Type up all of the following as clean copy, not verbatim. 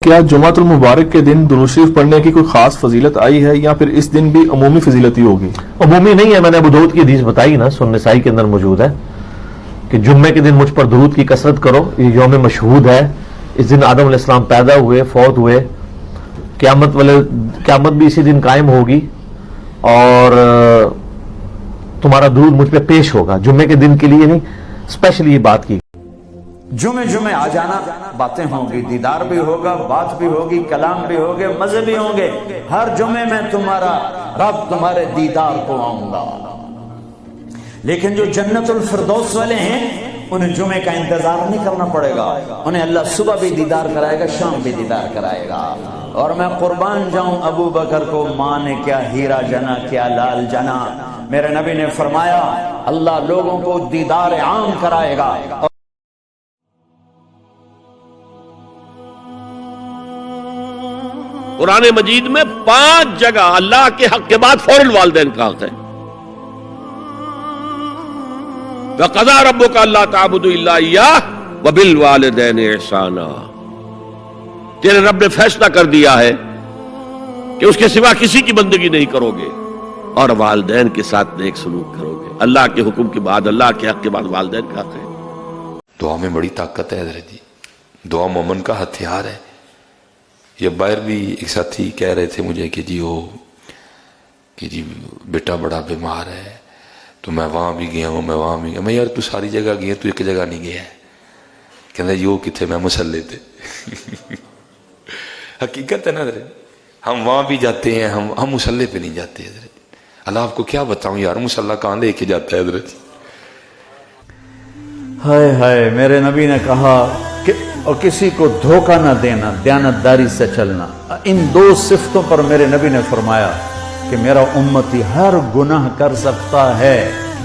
کیا جمعۃ المبارک کے دن درود شریف پڑھنے کی کوئی خاص فضیلت آئی ہے یا پھر اس دن بھی عمومی فضیلت ہی ہوگی؟ عمومی نہیں ہے، میں نے ابو داؤد کی حدیث بتائی نا، سنن نسائی کے اندر موجود ہے کہ جمعے کے دن مجھ پر درود کی کثرت کرو، یہ یوم مشہود ہے، اس دن آدم علیہ السلام پیدا ہوئے، فوت ہوئے، قیامت بھی اسی دن قائم ہوگی اور تمہارا درود مجھ پہ پیش ہوگا۔ جمعے کے دن کے لیے نہیں، اسپیشلی یہ بات کی۔ جمعے آ جانا، باتیں ہوں گی، دیدار بھی ہوگا، بات بھی ہوگی، کلام بھی ہوگے، مزے بھی ہوں گے۔ ہر جمعے میں تمہارا رب تمہارے دیدار کو آؤں گا۔ لیکن جو جنت الفردوس والے ہیں انہیں جمعے کا انتظار نہیں کرنا پڑے گا، انہیں اللہ صبح بھی دیدار کرائے گا، شام بھی دیدار کرائے گا۔ اور میں قربان جاؤں ابو بکر کو، ماں نے کیا ہیرا جنا، کیا لال جنا۔ میرے نبی نے فرمایا اللہ لوگوں کو دیدار عام کرائے گا۔ قرآن مجید میں 5 جگہ اللہ کے حق کے بعد فوراً والدین کا حق ہے۔ وَقَضَىٰ رَبُّكَ أَلَّا تَعْبُدُوا إِلَّا إِيَّاهُ وَبِالْوَالِدَيْنِ إِحْسَانًا۔ تیرے رب نے فیصلہ کر دیا ہے کہ اس کے سوا کسی کی بندگی نہیں کرو گے اور والدین کے ساتھ نیک سلوک کرو گے۔ اللہ کے حکم کے بعد، اللہ کے حق کے بعد والدین کا حق ہے۔ دعا میں بڑی طاقت ہے حضرت جی، دعا مومن کا ہتھیار ہے۔ یہ باہر بھی ایک ساتھی کہہ رہے تھے مجھے کہ جی بیٹا بڑا بیمار ہے، تو میں وہاں بھی گیا ہوں، میں وہاں بھی گیا۔ میں یار تو ساری جگہ گیا، تو ایک جگہ نہیں گیا ہے۔ کہنا جو کتنے میں مسلے تھے۔ حقیقت ہے نا حضرت، ہم وہاں بھی جاتے ہیں، ہم مسلے پہ نہیں جاتے حضرت۔ اللہ آپ کو کیا بتاؤں یار، مسلح کہاں لے کے جاتا ہے حضرت۔ ہائے ہائے، میرے نبی نے کہا کہ اور کسی کو دھوکہ نہ دینا، دیانتداری سے چلنا۔ ان 2 صفتوں پر میرے نبی نے فرمایا کہ میرا امتی ہر گناہ کر سکتا ہے،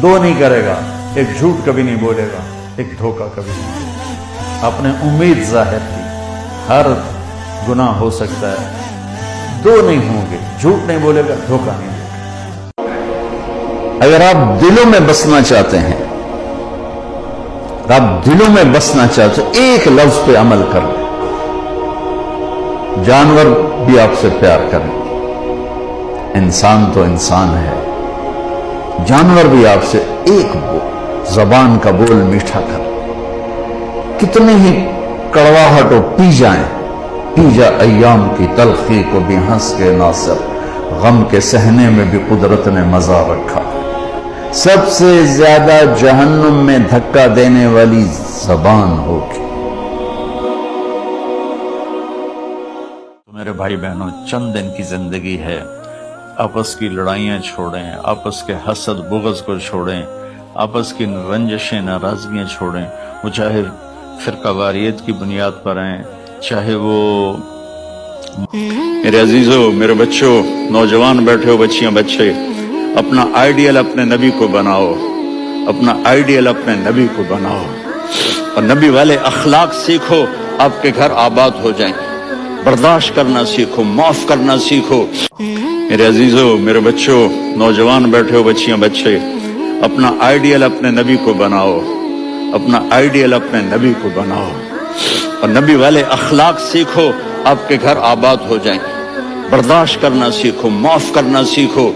2 نہیں کرے گا، ایک جھوٹ کبھی نہیں بولے گا، ایک دھوکہ کبھی نہیں۔ آپ نے امید ظاہر کی، ہر گناہ ہو سکتا ہے، 2 نہیں ہوں گے، جھوٹ نہیں بولے گا، دھوکہ نہیں دے گا۔ اگر آپ دلوں میں بسنا چاہتے ہیں، آپ دلوں میں بسنا چاہتے ہیں، ایک لفظ پہ عمل کر لیں۔ جانور بھی آپ سے پیار کریں، انسان تو انسان ہے، جانور بھی آپ سے ایک زبان کا بول میٹھا کر لیں۔ کتنے ہی کڑواہٹ ہو پی جائیں، پی جا ایام کی تلخی کو بھی ہنس کے ناصر، غم کے سہنے میں بھی قدرت نے مزہ رکھا۔ سب سے زیادہ جہنم میں دھکا دینے والی زبان ہوگی۔ میرے بھائی بہنوں، چند دن کی زندگی ہے، آپس کی لڑائیاں چھوڑیں، آپس کے حسد بغض کو چھوڑیں، آپس کی رنجشیں ناراضگیاں چھوڑیں، وہ چاہے فرقہ واریت کی بنیاد پر ہیں، چاہے وہ میرے عزیزوں، میرے بچوں، نوجوان بیٹھے ہو، بچیاں بچے، اپنا آئیڈیل اپنے نبی کو بناؤ، اپنا آئیڈیل اپنے نبی کو بناؤ اور نبی والے اخلاق سیکھو، آپ کے گھر آباد ہو جائیں۔ برداشت کرنا سیکھو، معاف کرنا سیکھو۔ میرے عزیزوں، میرے بچوں، نوجوان بیٹھے ہو، بچیاں بچے، اپنا آئیڈیل اپنے نبی کو بناؤ، اپنا آئیڈیل اپنے نبی کو بناؤ اور نبی والے اخلاق سیکھو، آپ کے گھر آباد ہو جائیں۔ برداشت کرنا سیکھو، معاف کرنا سیکھو۔